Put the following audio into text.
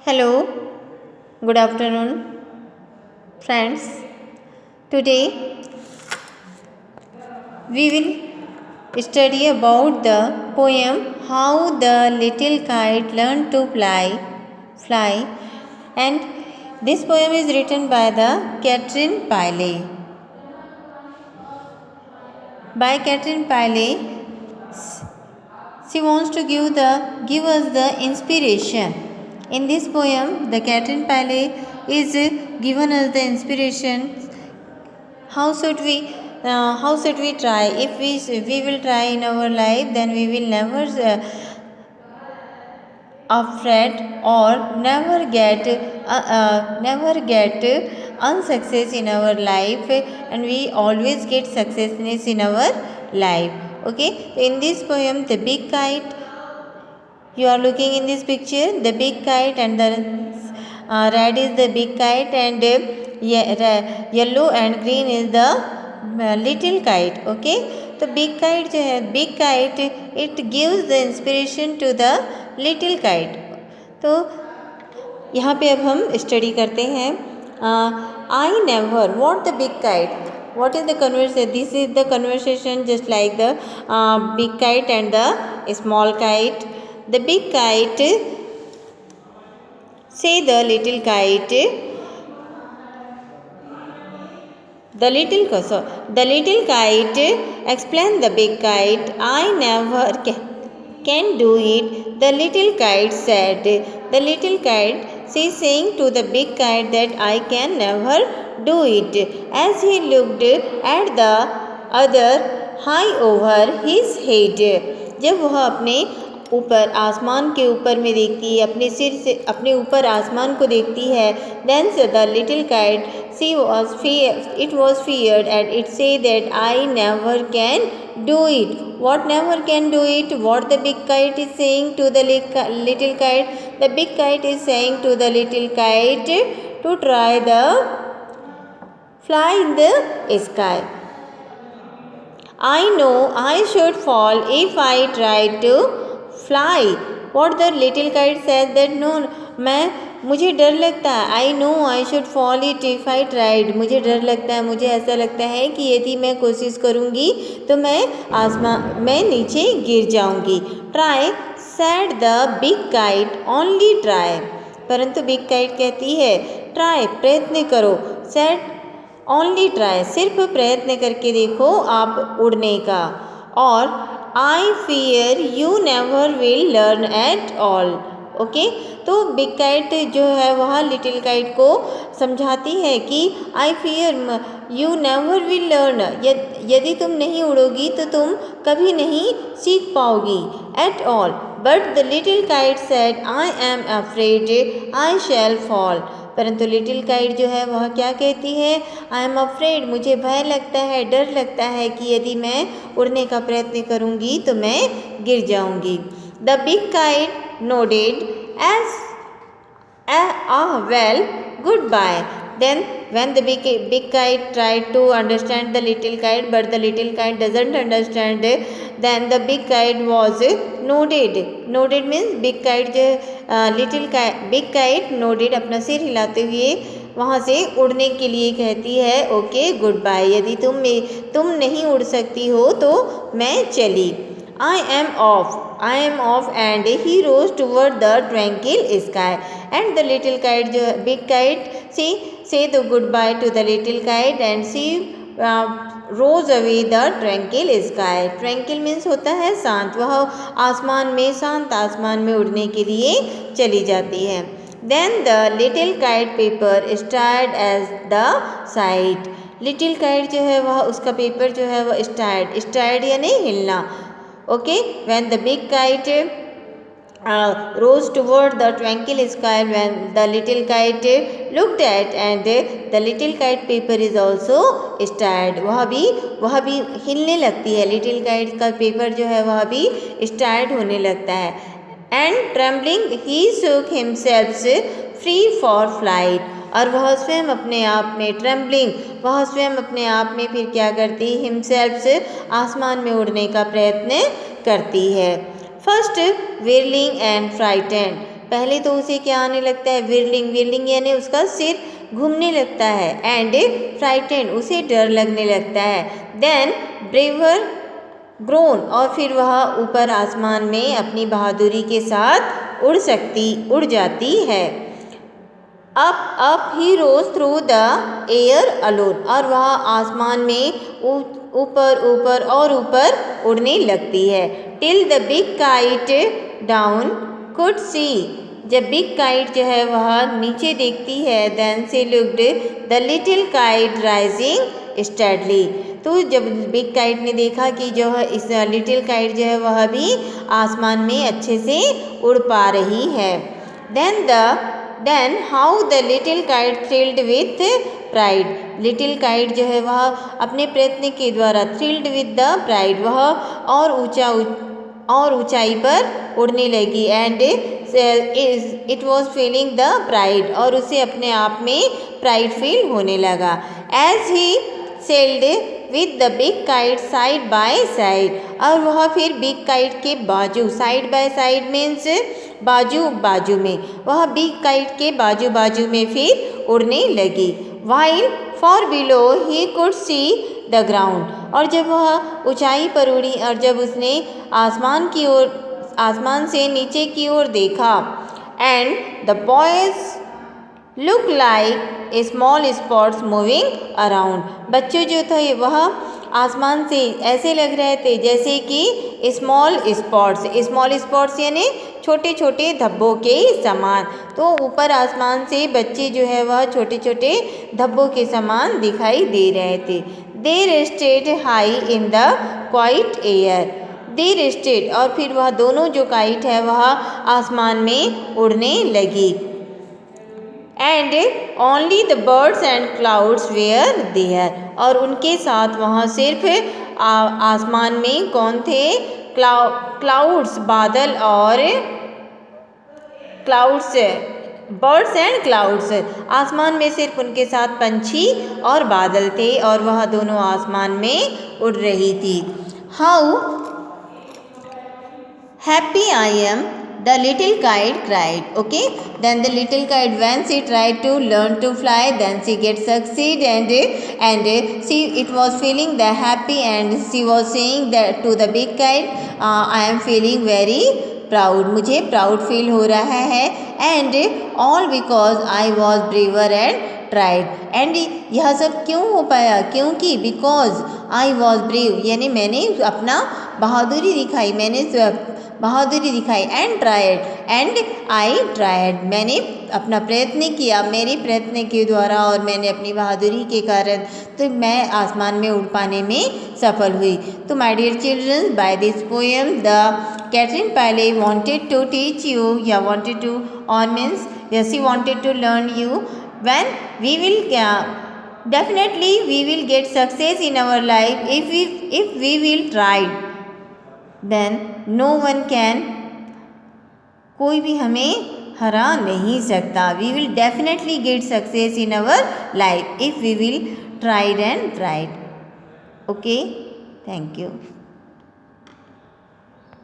Hello, good afternoon, friends. Today we will study about the poem How the Little Kite Learned to Fly, and this poem is written by the Catherine Pyle. By Catherine Pyle, she wants to give us the inspiration. In this poem, the Catherine Pyle is given us the inspiration. How should we try? If we will try in our life, then we will never afraid or never get unsuccess in our life, and we always get successness in our life. Okay, in this poem, the big kite, you are looking in this picture, the big kite, and the red is the big kite, and yellow and green is the little kite. Okay, तो big kite जो है, big kite, it gives the inspiration to the little kite. तो यहाँ पे अब हम study करते हैं. I never, what the big kite, what is the conversation? This is the conversation just like the big kite and the small kite. The big kite say the little kite, the little kite explain the big kite, I never can do it. The little kite said. The little kite, she saying to the big kite that I can never do it. As he looked at the other high over his head, जब वह अपने ऊपर आसमान के ऊपर में देखती है, अपने सिर से अपने ऊपर आसमान को देखती है, then the little kite, it was feared, and it say that I never can do it. What never can do it? What the big kite is saying to the little kite? The big kite is saying to the little kite to try the fly in the sky. I know I should fall if I try to fly. What the little kite says that no, मुझे डर लगता है. I know I should fall it if I tried. मुझे डर लगता है, मुझे ऐसा लगता है कि यदि मैं कोशिश करूँगी तो मैं नीचे गिर जाऊँगी. Try said the big kite, only try. परंतु बिग काइट कहती है ट्राई, प्रयत्न करो. said ओनली ट्राई, सिर्फ प्रयत्न करके देखो आप उड़ने का. और I fear you never will learn at all. Okay, तो बिग काइट जो है वह लिटिल काइट को समझाती है कि I fear you never will learn, यदि तुम नहीं उड़ोगी तो तुम कभी नहीं सीख पाओगी. At all. But the little kite said I am afraid I shall fall. परंतु लिटिल काइट जो है वह क्या कहती है? आई एम अफ्रेड, मुझे भय लगता है, डर लगता है कि यदि मैं उड़ने का प्रयत्न करूँगी तो मैं गिर जाऊँगी. The big kite nodded as well, goodbye. Then when the big kite tried to understand the little kite, but the little kite doesn't understand, then the big kite was nodded. Nodded means big kite big kite nodded, अपना सिर हिलाते हुए वहाँ से उड़ने के लिए कहती है ओके गुड बाय. यदि तुम नहीं उड़ सकती हो तो मैं चली. I am off and he rose toward the tranquil sky. And the little kite, big kite, she say the goodbye to the little kite, and she rose away the tranquil sky. Tranquil means होता है शांत. वह आसमान में, शांत आसमान में उड़ने के लिए चली जाती है. Then the little kite paper started as the side. Little kite जो है वह उसका पेपर जो है वह स्टार्ट यानी हिलना. Okay, when the big kite rose toward the tranquil sky, when the little kite looked at, and the little kite paper is also stirred. वह भी हिलने लगती है. लिटिल काइट का पेपर जो है वह भी स्टार्ट होने लगता है. And trembling he shook himself free for flight. और वह स्वयं अपने आप में ट्रेम्बलिंग, वह स्वयं अपने आप में फिर क्या करती? हिमसेल्फ से आसमान में उड़ने का प्रयत्न करती है. फर्स्ट विरलिंग एंड फ्राइटेंड, पहले तो उसे क्या आने लगता है, विरलिंग, विरलिंग यानी उसका सिर घूमने लगता है, एंड फ्राइटेंड उसे डर लगने लगता है, देन ब्रेवर ग्रोन और फिर वह ऊपर आसमान में अपनी बहादुरी के साथ उड़ जाती है। Up he rose through the air alone और वह आसमान में ऊपर ऊपर और ऊपर उड़ने लगती है, till the big kite down could see, जब बिग काइट जो है वह नीचे देखती है, then she looked the little kite rising steadily, तो जब बिग काइट ने देखा कि जो है इस लिटिल काइट जो है वह भी आसमान में अच्छे से उड़ पा रही है, then how the little kite thrilled with pride, little kite जो है वह अपने प्रयत्न के द्वारा थ्रिल्ड विद द प्राइड, वह और ऊंचाई पर उड़ने लगी, and it was feeling the pride और उसे अपने आप में प्राइड फील होने लगा, as he sailed with the big kite side by side, और वह फिर बिग काइट के बाजू, साइड बाय साइड मीन्स बाजू बाजू में, वह बिग काइट के बाजू बाजू में फिर उड़ने लगी, while for below he could see the ground, और जब वह ऊंचाई पर उड़ी और जब उसने आसमान से नीचे की ओर देखा, and the boys look like a small spots moving around, बच्चों जो थे वह आसमान से ऐसे लग रहे थे जैसे कि स्मॉल स्पॉट्स यानी छोटे छोटे धब्बों के समान, तो ऊपर आसमान से बच्चे जो है वह छोटे छोटे धब्बों के समान दिखाई दे रहे थे, they rested high in the quiet air, they rested और फिर वह दोनों जो काइट है वह आसमान में उड़ने लगी, and only the birds and clouds were there, और उनके साथ वहाँ सिर्फ आसमान में कौन थे, क्लाउड्स बादल और क्लाउड्स, बर्ड्स एंड क्लाउड्स, आसमान में सिर्फ उनके साथ पंछी और बादल थे और वह दोनों आसमान में उड़ रही थी। How happy I am, the little kite cried. Okay, then the little kite, when she tried to learn to fly, then she get succeed, and she it was feeling the happy, and she was saying that to the big kite, I am feeling very proud, मुझे proud feel हो रहा है, and all because I was braver and tried, and यह सब क्यों हो पाया, क्योंकि बिकॉज आई वॉज ब्रेव यानी मैंने अपना बहादुरी दिखाई, and tried, and I tried, मैंने अपना प्रयत्न किया, मेरे प्रयत्न के द्वारा और मैंने अपनी बहादुरी के कारण तो मैं आसमान में उड़ पाने में सफल हुई। तो my dear children, by this poem the Catherine Pyle wanted to teach you, या wanted to on means she wanted to learn you, when we will definitely we will get success in our life if we will try, then no one can, कोई भी हमें हरा नहीं सकता, we will definitely get success in our life if we will try and try. Okay, thank you.